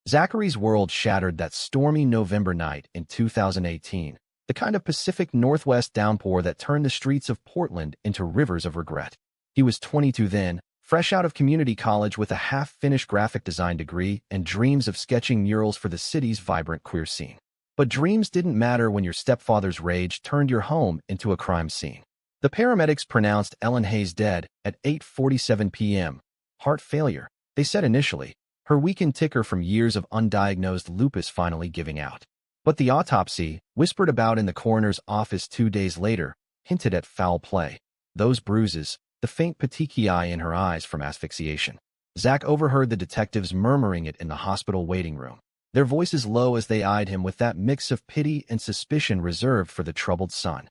Zachary's world shattered that stormy November night in 2018, the kind of Pacific Northwest downpour that turned the streets of Portland into rivers of regret. He was 22 then, fresh out of community college with a half-finished graphic design degree and dreams of sketching murals for the city's vibrant queer scene. But dreams didn't matter when your stepfather's rage turned your home into a crime scene. The paramedics pronounced Ellen Hayes dead at 8:47 p.m. Heart failure, they said initially, her weakened ticker from years of undiagnosed lupus finally giving out. But the autopsy, whispered about in the coroner's office 2 days later, hinted at foul play. Those bruises, the faint petechiae in her eyes from asphyxiation. Zach overheard the detectives murmuring it in the hospital waiting room, their voices low as they eyed him with that mix of pity and suspicion reserved for the troubled son.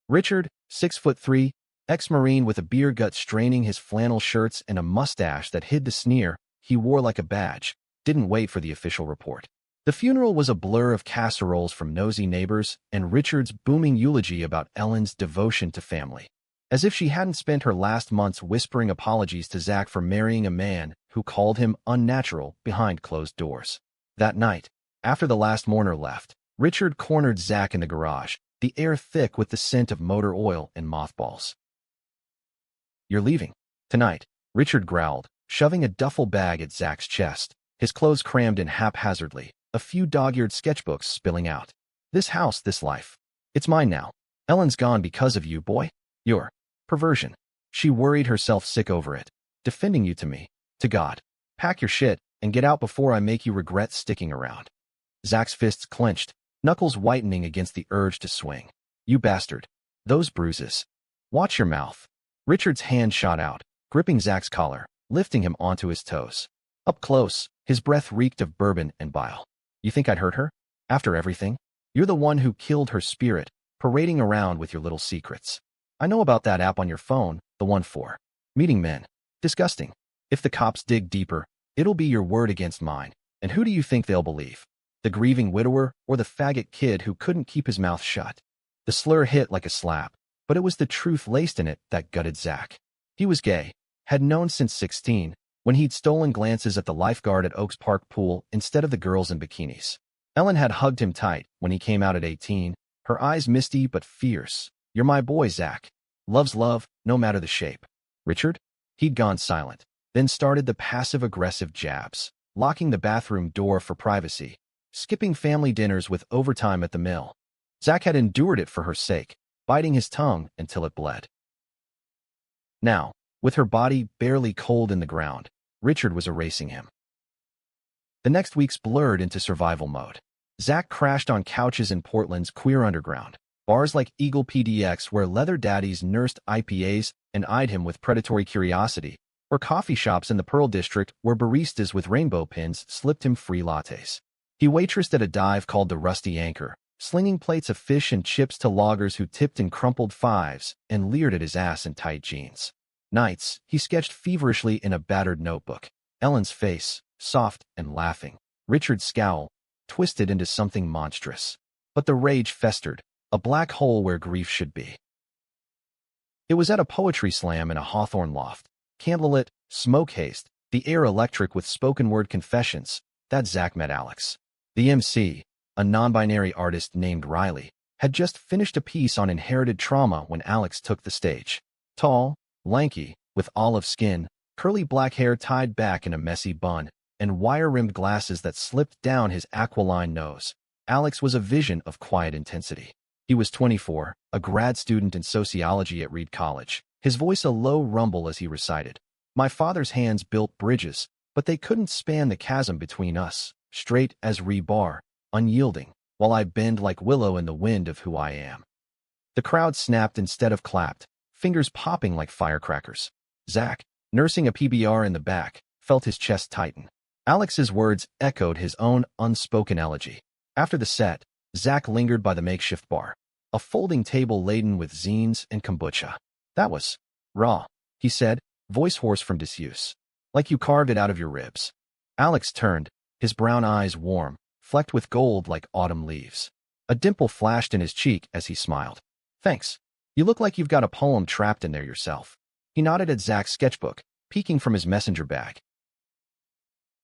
Richard, 6'3", ex-Marine with a beer gut straining his flannel shirts and a mustache that hid the sneer he wore like a badge, didn't wait for the official report. The funeral was a blur of casseroles from nosy neighbors and Richard's booming eulogy about Ellen's devotion to family. As if she hadn't spent her last months whispering apologies to Zach for marrying a man who called him unnatural behind closed doors. That night, after the last mourner left, Richard cornered Zach in the garage, the air thick with the scent of motor oil and mothballs. "You're leaving tonight," Richard growled, shoving a duffel bag at Zach's chest, his clothes crammed in haphazardly, a few dog-eared sketchbooks spilling out. "This house, this life. It's mine now. Ellen's gone because of you, boy. Your perversion." She worried herself sick over it. "Defending you to me. To God. Pack your shit and get out before I make you regret sticking around." Zach's fists clenched, knuckles whitening against the urge to swing. "You bastard. Those bruises. Watch your mouth." Richard's hand shot out, gripping Zach's collar, lifting him onto his toes. Up close, his breath reeked of bourbon and bile. "You think I'd hurt her? After everything? You're the one who killed her spirit, parading around with your little secrets. I know about that app on your phone, the one for meeting men. Disgusting. If the cops dig deeper, it'll be your word against mine. And who do you think they'll believe? The grieving widower or the faggot kid who couldn't keep his mouth shut?" The slur hit like a slap, but it was the truth laced in it that gutted Zach. He was gay, had known since 16, when he'd stolen glances at the lifeguard at Oaks Park pool instead of the girls in bikinis. Ellen had hugged him tight when he came out at 18, her eyes misty but fierce. "You're my boy, Zach. Love's love, no matter the shape." Richard? He'd gone silent, then started the passive-aggressive jabs, locking the bathroom door for privacy, skipping family dinners with overtime at the mill. Zach had endured it for her sake, biting his tongue until it bled. Now, with her body barely cold in the ground, Richard was erasing him. The next weeks blurred into survival mode. Zach crashed on couches in Portland's queer underground, bars like Eagle PDX where leather daddies nursed IPAs and eyed him with predatory curiosity, or coffee shops in the Pearl District where baristas with rainbow pins slipped him free lattes. He waitressed at a dive called the Rusty Anchor, slinging plates of fish and chips to loggers who tipped in crumpled fives and leered at his ass in tight jeans. Nights, he sketched feverishly in a battered notebook. Ellen's face, soft and laughing. Richard's scowl, twisted into something monstrous. But the rage festered, a black hole where grief should be. It was at a poetry slam in a Hawthorne loft, candlelit, smoke-hazed, the air electric with spoken-word confessions, that Zach met Alex. The MC, a non-binary artist named Riley, had just finished a piece on inherited trauma when Alex took the stage. Tall, lanky, with olive skin, curly black hair tied back in a messy bun, and wire-rimmed glasses that slipped down his aquiline nose, Alex was a vision of quiet intensity. He was 24, a grad student in sociology at Reed College, his voice a low rumble as he recited, "My father's hands built bridges, but they couldn't span the chasm between us, straight as rebar, unyielding, while I bend like willow in the wind of who I am." The crowd snapped instead of clapped, fingers popping like firecrackers. Zach, nursing a PBR in the back, felt his chest tighten. Alex's words echoed his own unspoken elegy. After the set, Zach lingered by the makeshift bar, a folding table laden with zines and kombucha. "That was raw," he said, voice hoarse from disuse. "Like you carved it out of your ribs." Alex turned, his brown eyes warm, flecked with gold like autumn leaves. A dimple flashed in his cheek as he smiled. "Thanks. You look like you've got a poem trapped in there yourself." He nodded at Zach's sketchbook, peeking from his messenger bag.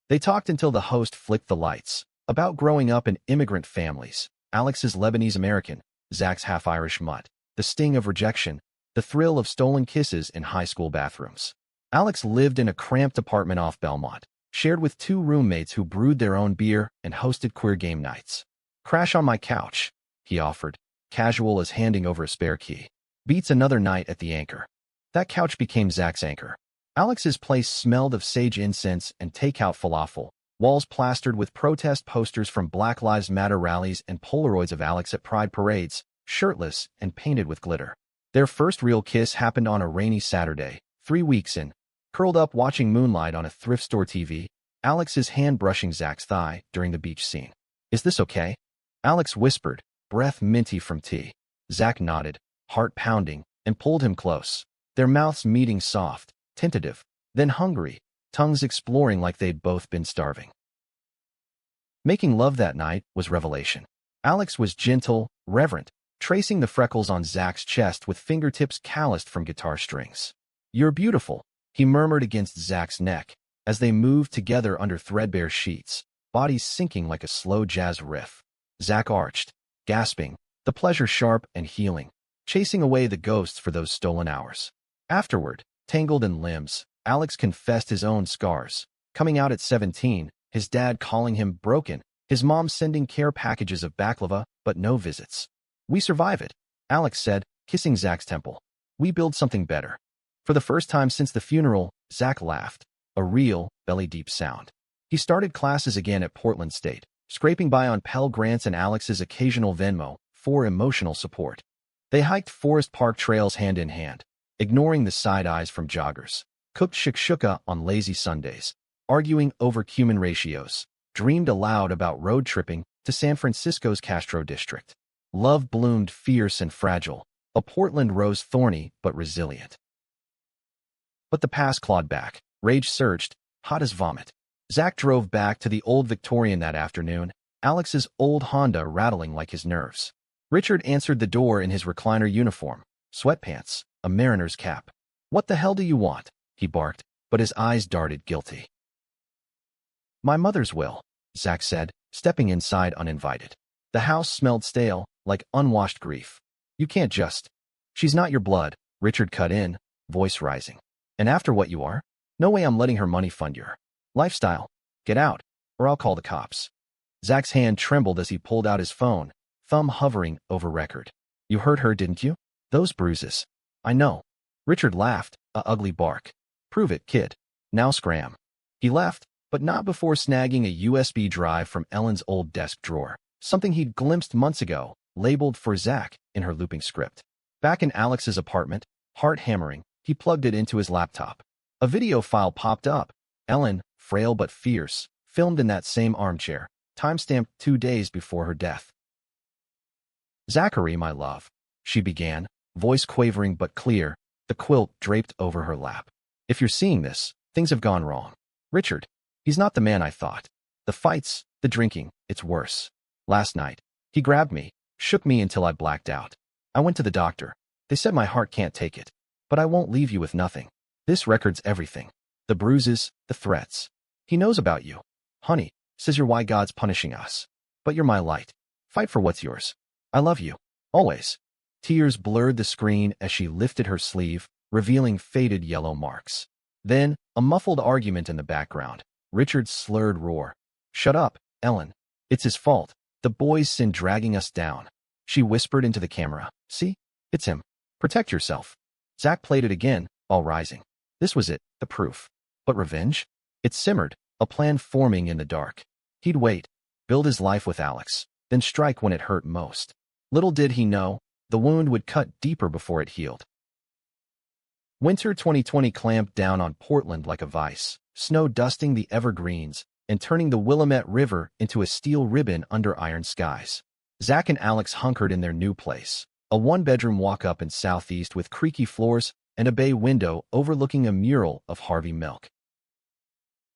They talked until the host flicked the lights. About growing up in immigrant families. Alex is Lebanese-American, Zach's half-Irish mutt. The sting of rejection, the thrill of stolen kisses in high school bathrooms. Alex lived in a cramped apartment off Belmont, shared with two roommates who brewed their own beer and hosted queer game nights. "Crash on my couch," he offered, casual as handing over a spare key. "Beats another night at the Anchor." That couch became Zach's anchor. Alex's place smelled of sage incense and takeout falafel, walls plastered with protest posters from Black Lives Matter rallies and Polaroids of Alex at pride parades, shirtless and painted with glitter. Their first real kiss happened on a rainy Saturday, 3 weeks in. Curled up watching moonlight on a thrift store TV, Alex's hand brushing Zach's thigh during the beach scene. "Is this okay?" Alex whispered, breath minty from tea. Zach nodded, heart pounding, and pulled him close. Their mouths meeting soft, tentative, then hungry, tongues exploring like they'd both been starving. Making love that night was revelation. Alex was gentle, reverent, tracing the freckles on Zach's chest with fingertips calloused from guitar strings. "You're beautiful," he murmured against Zach's neck, as they moved together under threadbare sheets, bodies sinking like a slow jazz riff. Zach arched, gasping, the pleasure sharp and healing, chasing away the ghosts for those stolen hours. Afterward, tangled in limbs, Alex confessed his own scars. Coming out at 17, his dad calling him broken, his mom sending care packages of baklava, but no visits. "We survive it," Alex said, kissing Zach's temple. "We build something better." For the first time since the funeral, Zach laughed, a real, belly-deep sound. He started classes again at Portland State, scraping by on Pell Grants and Alex's occasional Venmo for emotional support. They hiked Forest Park trails hand in hand, ignoring the side eyes from joggers, cooked shakshuka on lazy Sundays, arguing over cumin ratios, dreamed aloud about road tripping to San Francisco's Castro district. Love bloomed fierce and fragile, a Portland rose thorny but resilient. But the past clawed back, rage surged, hot as vomit. Zach drove back to the old Victorian that afternoon, Alex's old Honda rattling like his nerves. Richard answered the door in his recliner uniform, sweatpants, a mariner's cap. "What the hell do you want?" he barked, but his eyes darted guilty. "My mother's will," Zach said, stepping inside uninvited. The house smelled stale, like unwashed grief. "You can't just—" "She's not your blood," Richard cut in, voice rising. "And after what you are? No way I'm letting her money fund your lifestyle. Get out, or I'll call the cops." Zach's hand trembled as he pulled out his phone, thumb hovering over record. "You hurt her, didn't you? Those bruises." "I know." Richard laughed, a ugly bark. "Prove it, kid. Now scram." He left, but not before snagging a USB drive from Ellen's old desk drawer, something he'd glimpsed months ago, labeled for Zach in her looping script. Back in Alex's apartment, heart hammering, he plugged it into his laptop. A video file popped up. Ellen, frail but fierce, filmed in that same armchair, timestamped 2 days before her death. "Zachary, my love," she began, voice quavering but clear, the quilt draped over her lap. "If you're seeing this, things have gone wrong. Richard, he's not the man I thought. The fights, the drinking, it's worse. Last night, he grabbed me, shook me until I blacked out. I went to the doctor. They said my heart can't take it. But I won't leave you with nothing. This record's everything. The bruises, the threats. He knows about you. Honey, says you're why God's punishing us. But you're my light. Fight for what's yours. I love you. Always." Tears blurred the screen as she lifted her sleeve, revealing faded yellow marks. Then, a muffled argument in the background. Richard's slurred roar. "Shut up, Ellen. It's his fault. The boy's sin dragging us down." She whispered into the camera. "See? It's him. Protect yourself." Zach played it again, all rising. This was it, the proof. But revenge? It simmered, a plan forming in the dark. He'd wait, build his life with Alex, then strike when it hurt most. Little did he know, the wound would cut deeper before it healed. Winter 2020 clamped down on Portland like a vice, snow dusting the evergreens and turning the Willamette River into a steel ribbon under iron skies. Zach and Alex hunkered in their new place, a one-bedroom walk-up in Southeast with creaky floors and a bay window overlooking a mural of Harvey Milk.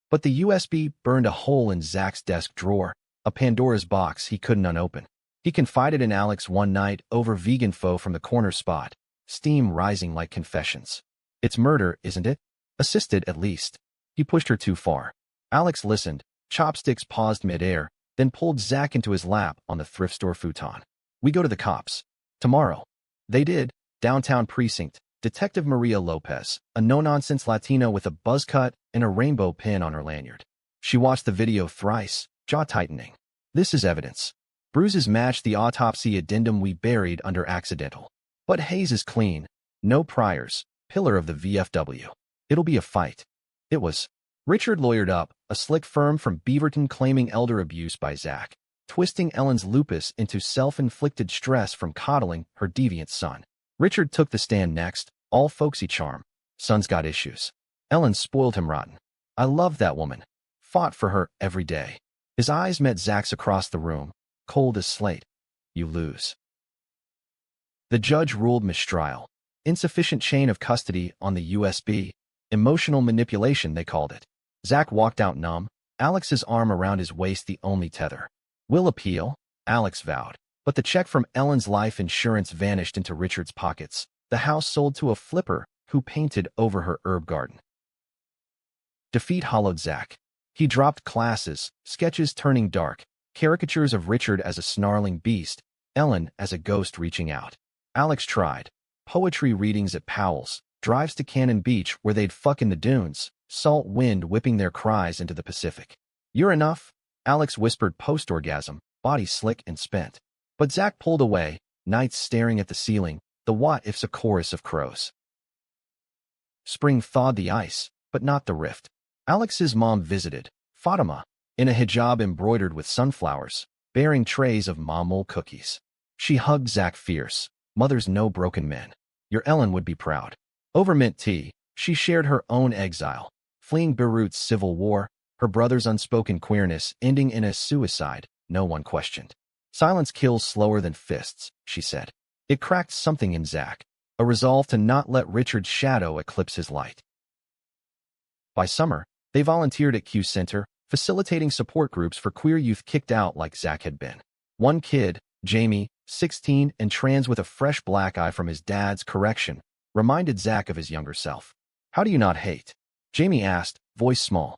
But the USB burned a hole in Zach's desk drawer, a Pandora's box he couldn't unopen. He confided in Alex one night over vegan pho from the corner spot, steam rising like confessions. "It's murder, isn't it? Assisted, at least." He pushed her too far. Alex listened, Chopsticks paused midair, then pulled Zach into his lap on the thrift store futon. We go to the cops. Tomorrow. They did. Downtown precinct. Detective Maria Lopez, a no-nonsense Latino with a buzz cut and a rainbow pin on her lanyard. She watched the video thrice, jaw tightening. This is evidence. Bruises match the autopsy addendum we buried under accidental. But Hayes is clean. No priors. Pillar of the VFW. It'll be a fight. It was. Richard lawyered up, a slick firm from Beaverton claiming elder abuse by Zach, twisting Ellen's lupus into self-inflicted stress from coddling her deviant son. Richard took the stand next, all folksy charm. Son's got issues. Ellen spoiled him rotten. I loved that woman. Fought for her every day. His eyes met Zach's across the room, cold as slate. You lose. The judge ruled mistrial. Insufficient chain of custody on the USB. Emotional manipulation, they called it. Zach walked out numb, Alex's arm around his waist the only tether. We'll appeal, Alex vowed. But the check from Ellen's life insurance vanished into Richard's pockets. The house sold to a flipper who painted over her herb garden. Defeat hollowed Zach. He dropped classes, sketches turning dark, caricatures of Richard as a snarling beast, Ellen as a ghost reaching out. Alex tried. Poetry readings at Powell's, drives to Cannon Beach where they'd fuck in the dunes, salt wind whipping their cries into the Pacific. You're enough, Alex whispered post-orgasm, body slick and spent. But Zach pulled away, nights staring at the ceiling, the what-ifs a chorus of crows. Spring thawed the ice, but not the rift. Alex's mom visited, Fatima, in a hijab embroidered with sunflowers, bearing trays of mamul cookies. She hugged Zach fierce. Mothers know broken men. Your Ellen would be proud. Over mint tea, she shared her own exile, fleeing Beirut's civil war, her brother's unspoken queerness ending in a suicide no one questioned. Silence kills slower than fists, she said. It cracked something in Zach, a resolve to not let Richard's shadow eclipse his light. By summer, they volunteered at Q Center, facilitating support groups for queer youth kicked out like Zach had been. One kid, Jamie, 16 and trans with a fresh black eye from his dad's correction, reminded Zach of his younger self. How do you not hate? Jamie asked, voice small.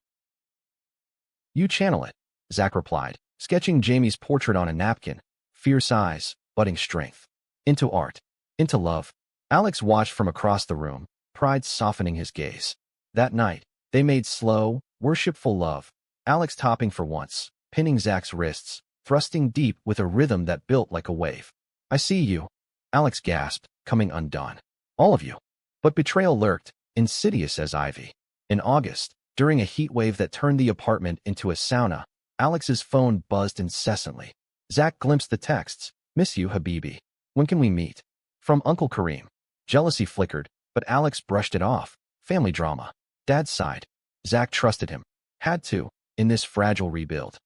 You channel it, Zach replied, sketching Jamie's portrait on a napkin, fierce eyes, budding strength. Into art. Into love. Alex watched from across the room, pride softening his gaze. That night, they made slow, worshipful love, Alex topping for once, pinning Zach's wrists, thrusting deep with a rhythm that built like a wave. I see you, Alex gasped, coming undone. All of you. But betrayal lurked, insidious as ivy. In August, during a heat wave that turned the apartment into a sauna, Alex's phone buzzed incessantly. Zach glimpsed the texts. Miss you, Habibi. When can we meet? From Uncle Kareem. Jealousy flickered, but Alex brushed it off. Family drama. Dad sighed. Zach trusted him. Had to, in this fragile rebuild.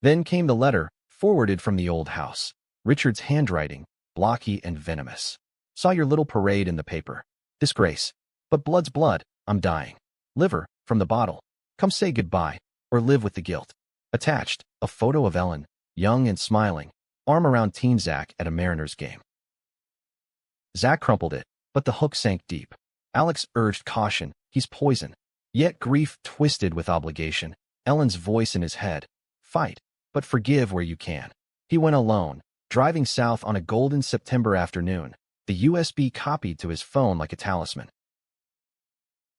Then came the letter, forwarded from the old house. Richard's handwriting, blocky and venomous. Saw your little parade in the paper. Disgrace. But blood's blood, I'm dying. Liver, from the bottle. Come say goodbye, or live with the guilt. Attached, a photo of Ellen, young and smiling, arm around teen Zach at a Mariners game. Zach crumpled it, but the hook sank deep. Alex urged caution, he's poison. Yet grief twisted with obligation, Ellen's voice in his head. Fight, but forgive where you can. He went alone, driving south on a golden September afternoon, the USB copied to his phone like a talisman.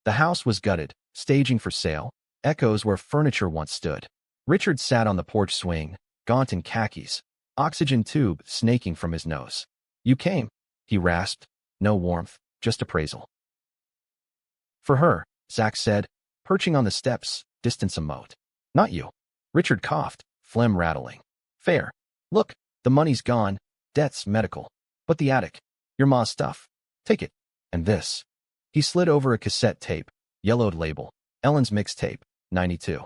The house was gutted, staging for sale, echoes where furniture once stood. Richard sat on the porch swing, gaunt in khakis, oxygen tube snaking from his nose. You came, he rasped. No warmth, just appraisal. For her, Zach said, perching on the steps, distance a moat. Not you. Richard coughed, phlegm rattling. Fair. Look, the money's gone, debt's medical. But the attic. Your ma's stuff. Take it. And this. He slid over a cassette tape, yellowed label. Ellen's mixtape, 92.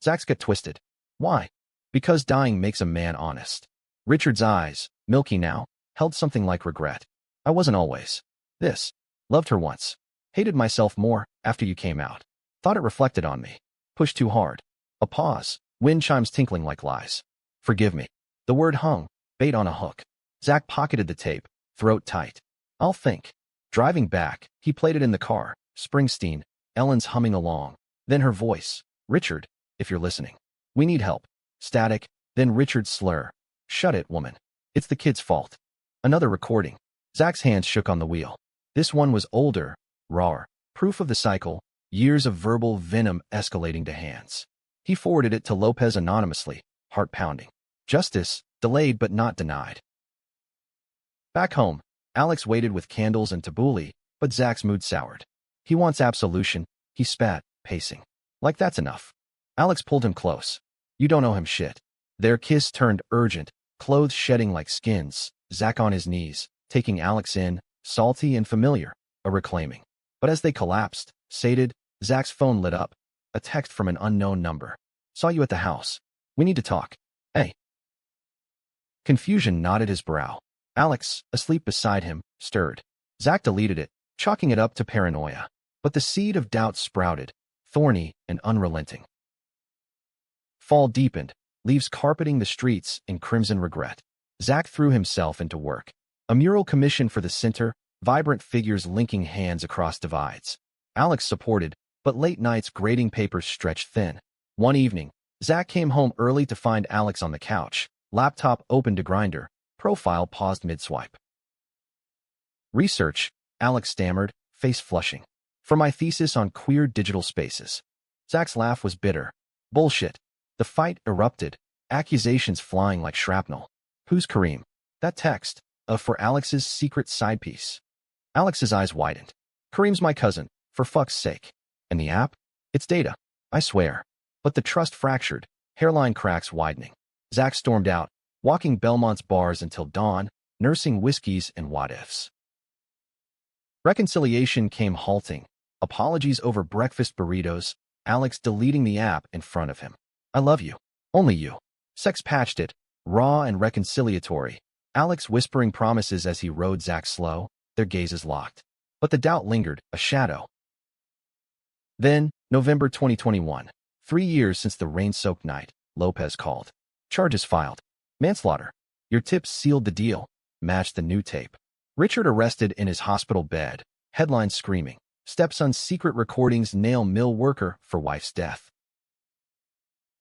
Zach's got twisted. Why? Because dying makes a man honest. Richard's eyes, milky now, held something like regret. I wasn't always. This. Loved her once. Hated myself more after you came out. Thought it reflected on me. Pushed too hard. A pause, wind chimes tinkling like lies. Forgive me. The word hung, bait on a hook. Zach pocketed the tape, throat tight. I'll think. Driving back, he played it in the car. Springsteen, Ellen's humming along. Then her voice, Richard, if you're listening. We need help. Static, then Richard's slur. Shut it, woman. It's the kid's fault. Another recording. Zach's hands shook on the wheel. This one was older, rawer. Proof of the cycle, years of verbal venom escalating to hands. He forwarded it to Lopez anonymously, heart pounding. Justice, delayed but not denied. Back home, Alex waited with candles and tabbouleh, but Zach's mood soured. He wants absolution, he spat, pacing. Like that's enough. Alex pulled him close. You don't owe him shit. Their kiss turned urgent, clothes shedding like skins, Zach on his knees, taking Alex in, salty and familiar, a reclaiming. But as they collapsed, sated, Zach's phone lit up. A text from an unknown number. Saw you at the house. We need to talk. Hey. Confusion knotted his brow. Alex, asleep beside him, stirred. Zach deleted it, chalking it up to paranoia. But the seed of doubt sprouted, thorny and unrelenting. Fall deepened, leaves carpeting the streets in crimson regret. Zach threw himself into work. A mural commission for the center, vibrant figures linking hands across divides. Alex supported, but late nights grading papers stretched thin. One evening, Zach came home early to find Alex on the couch, laptop open to Grindr, profile paused mid-swipe. Research, Alex stammered, face flushing. For my thesis on queer digital spaces. Zach's laugh was bitter. Bullshit. The fight erupted, accusations flying like shrapnel. Who's Kareem? That text, for Alex's secret side piece. Alex's eyes widened. Kareem's my cousin, for fuck's sake. And the app? It's data. I swear. But the trust fractured, hairline cracks widening. Zach stormed out, walking Belmont's bars until dawn, nursing whiskeys and what-ifs. Reconciliation came halting. Apologies over breakfast burritos, Alex deleting the app in front of him. I love you. Only you. Sex patched it, raw and reconciliatory. Alex whispering promises as he rode Zach slow, their gazes locked. But the doubt lingered, a shadow. Then, November 2021. 3 years since the rain-soaked night, Lopez called. Charges filed. Manslaughter. Your tips sealed the deal. Matched the new tape. Richard arrested in his hospital bed. Headlines screaming. Stepson's secret recordings nail mill worker for wife's death.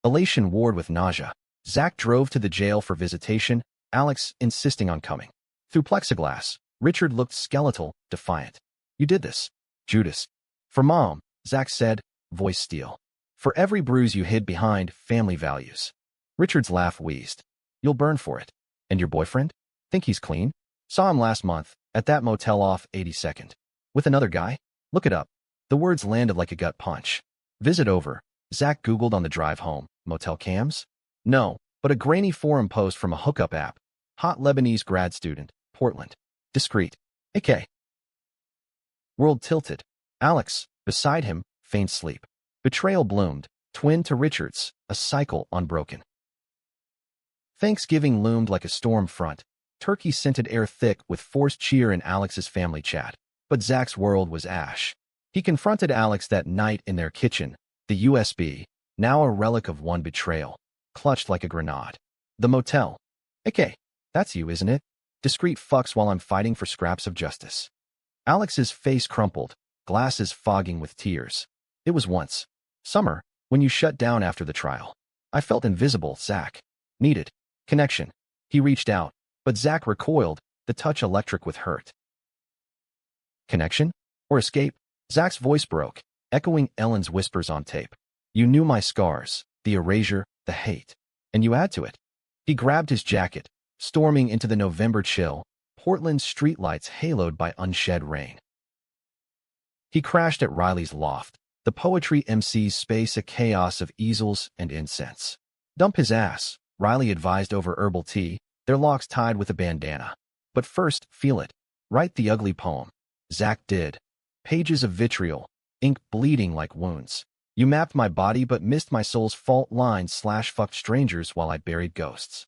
Elation warred with nausea. Zach drove to the jail for visitation, Alex insisting on coming. Through plexiglass, Richard looked skeletal, defiant. You did this, Judas. For Mom, Zach said, voice steel. For every bruise you hid behind family values. Richard's laugh wheezed. You'll burn for it. And your boyfriend? Think he's clean? Saw him last month, at that motel off 82nd. With another guy? Look it up. The words landed like a gut punch. Visit over. Zach Googled on the drive home. Motel cams? No, but a grainy forum post from a hookup app. Hot Lebanese grad student, Portland. Discreet. AK. World tilted. Alex, beside him, feigned sleep. Betrayal bloomed, twin to Richard's, a cycle unbroken. Thanksgiving loomed like a storm front. Turkey-scented air thick with forced cheer in Alex's family chat. But Zach's world was ash. He confronted Alex that night in their kitchen, the USB, now a relic of one betrayal, clutched like a grenade. The motel. AK, that's you, isn't it? Discreet fucks while I'm fighting for scraps of justice. Alex's face crumpled, glasses fogging with tears. It was once. Summer, when you shut down after the trial. I felt invisible, Zach. Needed. Connection. He reached out, but Zach recoiled, the touch electric with hurt. Connection? Or escape? Zach's voice broke, echoing Ellen's whispers on tape. You knew my scars, the erasure, the hate. And you add to it. He grabbed his jacket, storming into the November chill, Portland's streetlights haloed by unshed rain. He crashed at Riley's loft, the poetry MC's space a chaos of easels and incense. Dump his ass, Riley advised over herbal tea, their locks tied with a bandana. But first, feel it. Write the ugly poem. Zach did. Pages of vitriol, ink bleeding like wounds. You mapped my body but missed my soul's fault lines / fucked strangers while I buried ghosts.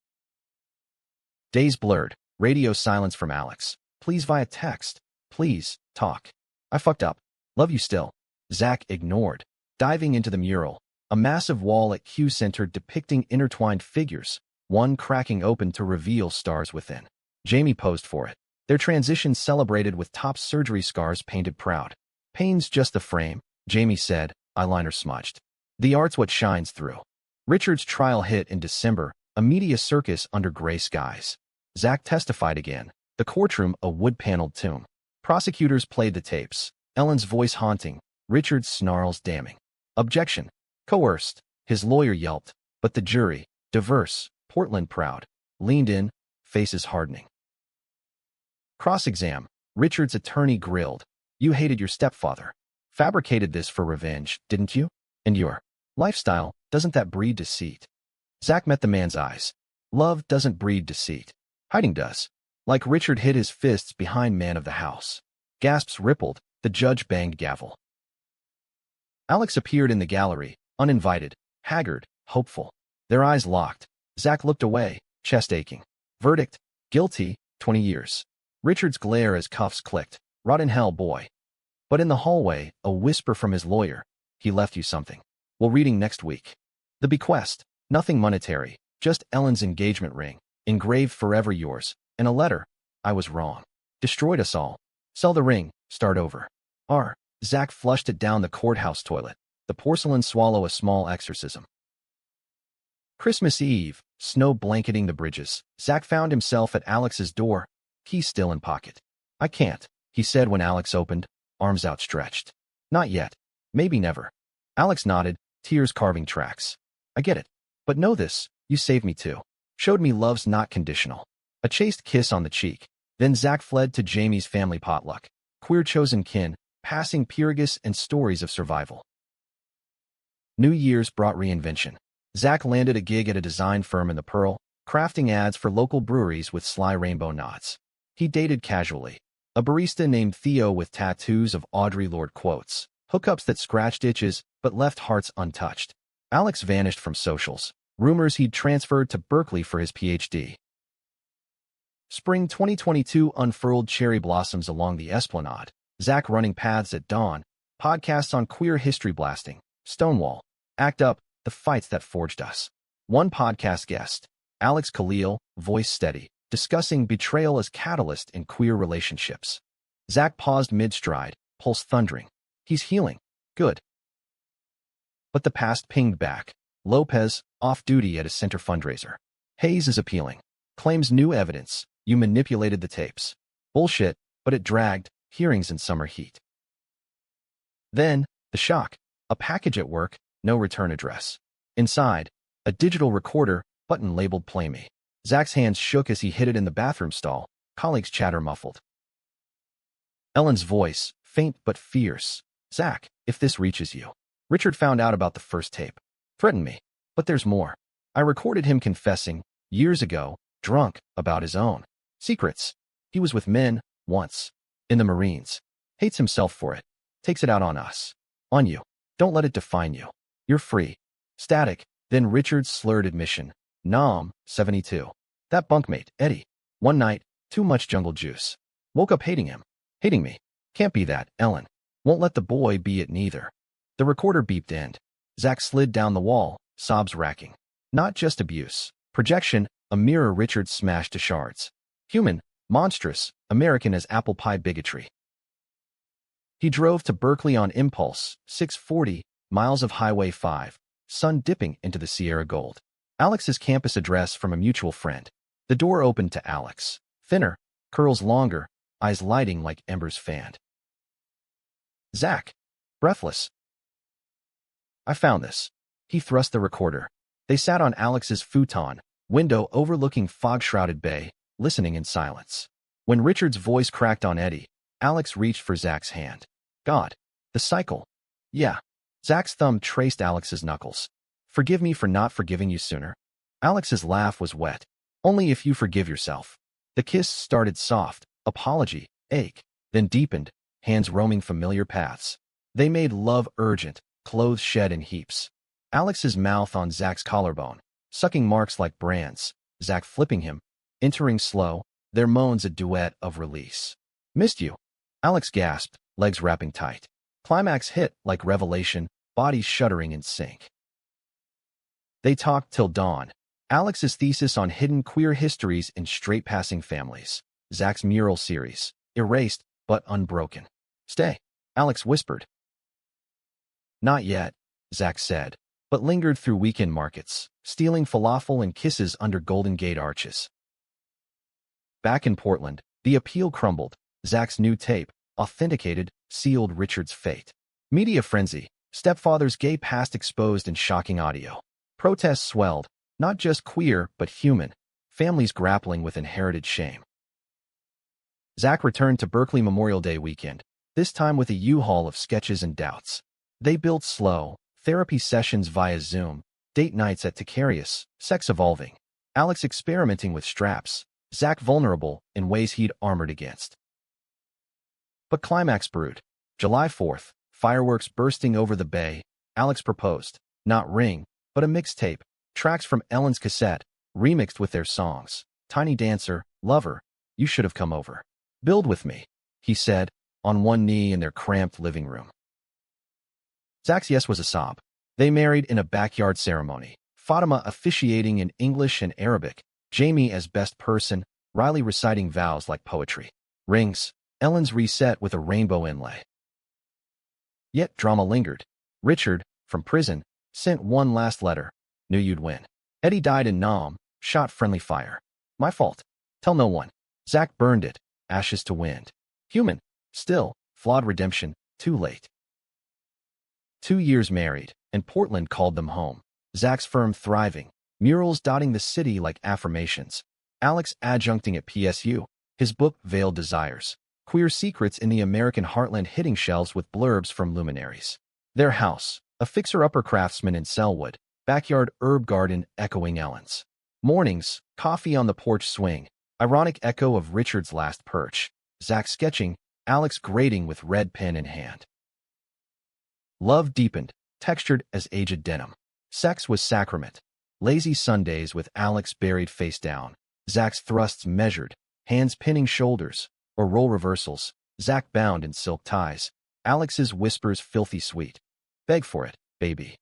Days blurred, radio silence from Alex. Please via text. Please, talk. I fucked up. Love you still. Zach ignored, diving into the mural, a massive wall at Q Center depicting intertwined figures, one cracking open to reveal stars within. Jamie posed for it. Their transition celebrated with top surgery scars painted proud. Pain's just the frame, Jamie said, eyeliner smudged. The art's what shines through. Richard's trial hit in December, a media circus under gray skies. Zach testified again, the courtroom a wood-paneled tomb. Prosecutors played the tapes, Ellen's voice haunting, Richard's snarls damning. Objection. Coerced. His lawyer yelped, but the jury, diverse, Portland proud, leaned in, faces hardening. Cross-exam. Richard's attorney grilled. You hated your stepfather. Fabricated this for revenge, didn't you? And your lifestyle, doesn't that breed deceit? Zach met the man's eyes. Love doesn't breed deceit. Hiding does. Like Richard hid his fists behind man of the house. Gasps rippled, the judge banged gavel. Alex appeared in the gallery, uninvited, haggard, hopeful. Their eyes locked. Zach looked away, chest aching. Verdict, guilty, 20 years. Richard's glare as cuffs clicked. Rot in hell, boy. But in the hallway, a whisper from his lawyer. He left you something. We'll reading next week. The bequest, nothing monetary, just Ellen's engagement ring, engraved forever yours, and a letter. I was wrong. Destroyed us all. Sell the ring, start over. Zach flushed it down the courthouse toilet. The porcelain swallow a small exorcism. Christmas Eve, snow blanketing the bridges. Zach found himself at Alex's door, key still in pocket. I can't, he said when Alex opened, arms outstretched. Not yet. Maybe never. Alex nodded, tears carving tracks. I get it. But know this, you saved me too. Showed me love's not conditional. A chaste kiss on the cheek. Then Zach fled to Jamie's family potluck. Queer chosen kin, passing Pyrrhus and stories of survival. New Year's brought reinvention. Zach landed a gig at a design firm in the Pearl, crafting ads for local breweries with sly rainbow nods. He dated casually. A barista named Theo with tattoos of Audre Lorde quotes. Hookups that scratched itches but left hearts untouched. Alex vanished from socials. Rumors he'd transferred to Berkeley for his PhD. Spring 2022 unfurled cherry blossoms along the Esplanade. Zach running paths at dawn. Podcasts on queer history blasting. Stonewall. Act Up, the fights that forged us. One podcast guest, Alex Khalil, voice steady, discussing betrayal as catalyst in queer relationships. Zach paused mid-stride, pulse thundering. He's healing. Good. But the past pinged back. Lopez, off-duty at a center fundraiser. Hayes is appealing. Claims new evidence. You manipulated the tapes. Bullshit, but it dragged. Hearings in summer heat. Then, the shock. A package at work, no return address. Inside, a digital recorder, button labeled Play Me. Zach's hands shook as he hid it in the bathroom stall. Colleagues' chatter muffled. Ellen's voice, faint but fierce. Zach, if this reaches you. Richard found out about the first tape. Threatened me. But there's more. I recorded him confessing, years ago, drunk, about his own secrets. He was with men, once. In the Marines. Hates himself for it. Takes it out on us. On you. Don't let it define you. You're free. Static. Then Richard's slurred admission. Nom, 72. That bunkmate, Eddie. One night, too much jungle juice. Woke up hating him. Hating me. Can't be that, Ellen. Won't let the boy be it neither. The recorder beeped end. Zach slid down the wall, sobs racking. Not just abuse. Projection, a mirror Richard smashed to shards. Human, monstrous, American as apple pie bigotry. He drove to Berkeley on impulse, 640, miles of Highway 5, sun dipping into the Sierra Gold. Alex's campus address from a mutual friend. The door opened to Alex. Thinner, curls longer, eyes lighting like embers fanned. Zach. Breathless. I found this. He thrust the recorder. They sat on Alex's futon, window overlooking fog-shrouded bay, listening in silence. When Richard's voice cracked on Eddie, Alex reached for Zach's hand. God. The cycle. Yeah. Zach's thumb traced Alex's knuckles. Forgive me for not forgiving you sooner. Alex's laugh was wet. Only if you forgive yourself. The kiss started soft, apology, ache, then deepened, hands roaming familiar paths. They made love urgent, clothes shed in heaps. Alex's mouth on Zach's collarbone, sucking marks like brands, Zach flipping him, entering slow, their moans a duet of release. Missed you. Alex gasped, legs wrapping tight. Climax hit like revelation, bodies shuddering in sync. They talked till dawn. Alex's thesis on hidden queer histories in straight-passing families. Zach's mural series, erased but unbroken. Stay, Alex whispered. Not yet, Zach said. but lingered through weekend markets, stealing falafel and kisses under Golden Gate arches. Back in Portland, the appeal crumbled. Zach's new tape, authenticated, sealed Richard's fate. Media frenzy. Stepfather's gay past exposed in shocking audio. Protests swelled, not just queer, but human. Families grappling with inherited shame. Zach returned to Berkeley Memorial Day weekend, this time with a U-Haul of sketches and doubts. They built slow, therapy sessions via Zoom, date nights at Ticarius, sex evolving. Alex experimenting with straps, Zach vulnerable in ways he'd armored against. But climax brewed. July 4th, fireworks bursting over the bay. Alex proposed, not ring, but a mixtape, tracks from Ellen's cassette, remixed with their songs. Tiny Dancer, Lover, You Should Have Come Over. Build with me, he said, on one knee in their cramped living room. Zach's yes was a sob. They married in a backyard ceremony, Fatima officiating in English and Arabic, Jamie as best person, Riley reciting vows like poetry. Rings, Ellen's reset with a rainbow inlay. Yet drama lingered. Richard, from prison, sent one last letter. Knew you'd win. Eddie died in Nam, shot friendly fire. My fault. Tell no one. Zach burned it, ashes to wind. Human, still, flawed redemption, too late. 2 years married, and Portland called them home. Zach's firm thriving, murals dotting the city like affirmations. Alex adjuncting at PSU, his book Veiled Desires. Queer secrets in the American heartland hitting shelves with blurbs from luminaries. Their house, a fixer-upper craftsman in Selwood, backyard herb garden echoing Ellen's. Mornings, coffee on the porch swing, ironic echo of Richard's last perch. Zach sketching, Alex grading with red pen in hand. Love deepened, textured as aged denim. Sex was sacrament. Lazy Sundays with Alex buried face down. Zach's thrusts measured, hands pinning shoulders, or role reversals. Zach bound in silk ties. Alex's whispers filthy sweet. Beg for it, baby.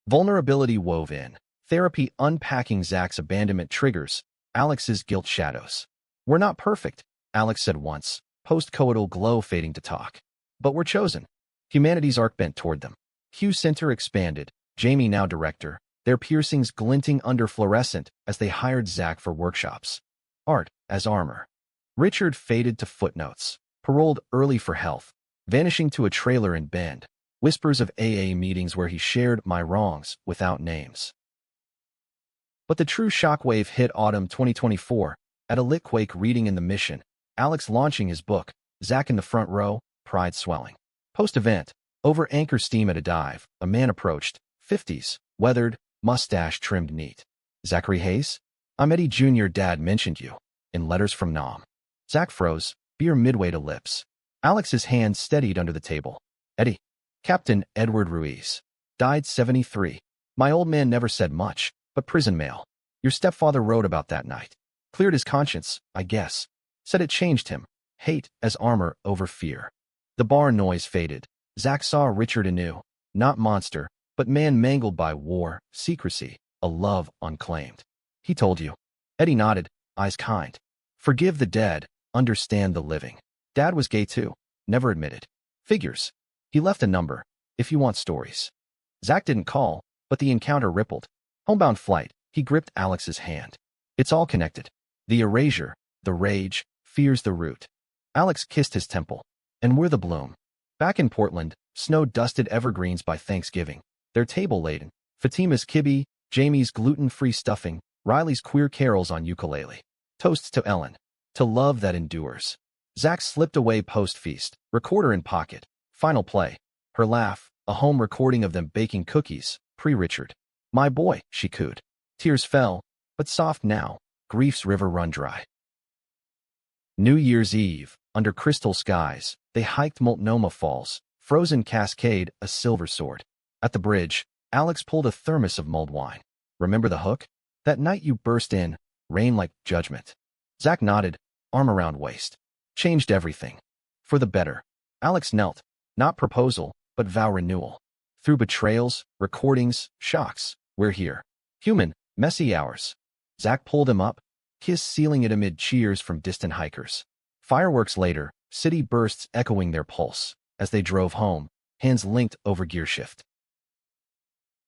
Vulnerability wove in. Therapy unpacking Zach's abandonment triggers. Alex's guilt shadows. We're not perfect, Alex said once, post-coital glow fading to talk. But we're chosen. Humanity's arc bent toward them. Hugh Center expanded, Jamie now director, their piercings glinting under fluorescent as they hired Zach for workshops. Art as armor. Richard faded to footnotes, paroled early for health, vanishing to a trailer in Bend. Whispers of AA meetings where he shared my wrongs without names. But the true shockwave hit autumn 2024, at a Litquake reading in the Mission, Alex launching his book, Zach in the front row, pride swelling. Post-event, over anchor steam at a dive, a man approached, 50s, weathered, mustache trimmed neat. Zachary Hayes? I'm Eddie Jr. Dad mentioned you. In letters from Nam. Zach froze, beer midway to lips. Alex's hand steadied under the table. Eddie. Captain Edward Ruiz. Died 73. My old man never said much, but prison mail. Your stepfather wrote about that night. Cleared his conscience, I guess. Said it changed him. Hate as armor over fear. The bar noise faded. Zach saw Richard anew. Not monster, but man mangled by war, secrecy, a love unclaimed. He told you. Eddie nodded, eyes kind. Forgive the dead, understand the living. Dad was gay too, never admitted. Figures. He left a number, if you want stories. Zach didn't call, but the encounter rippled. Homebound flight, he gripped Alex's hand. It's all connected. The erasure, the rage, fear's the root. Alex kissed his temple. And we're the bloom. Back in Portland, snow-dusted evergreens by Thanksgiving. Their table laden. Fatima's kibbe, Jamie's gluten-free stuffing, Riley's queer carols on ukulele. Toasts to Ellen. To love that endures. Zach slipped away post-feast, recorder in pocket. Final play. Her laugh, a home recording of them baking cookies, pre-Richard. My boy, she cooed. Tears fell, but soft now, grief's river run dry. New Year's Eve, under crystal skies, they hiked Multnomah Falls, frozen cascade, a silver sword. At the bridge, Alex pulled a thermos of mulled wine. Remember the hook? That night you burst in, rain like judgment. Zach nodded, arm around waist. Changed everything. For the better. Alex knelt. Not proposal, but vow renewal. Through betrayals, recordings, shocks, we're here. Human, messy hours. Zach pulled him up, kiss sealing it amid cheers from distant hikers. Fireworks later, city bursts echoing their pulse. As they drove home, hands linked over gear shift.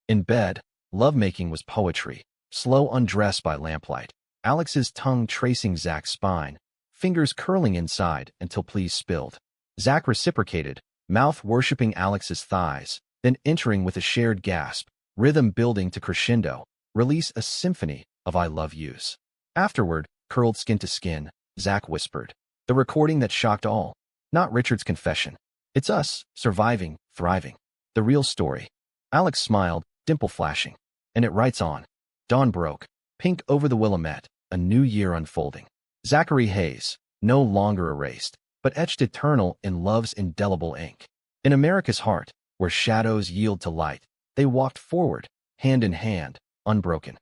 In bed, Lovemaking was poetry, slow undress by lamplight, Alex's tongue tracing Zach's spine, fingers curling inside until pleas spilled. Zach reciprocated, mouth worshipping Alex's thighs, then entering with a shared gasp, rhythm building to crescendo, release a symphony of I love yous. Afterward, curled skin to skin, Zach whispered, the recording that shocked all, not Richard's confession. It's us, surviving, thriving. The real story. Alex smiled, dimple flashing. And it writes on. Dawn broke, pink over the Willamette, a new year unfolding. Zachary Hayes, no longer erased, but etched eternal in love's indelible ink. In America's heart, where shadows yield to light, they walked forward, hand in hand, unbroken.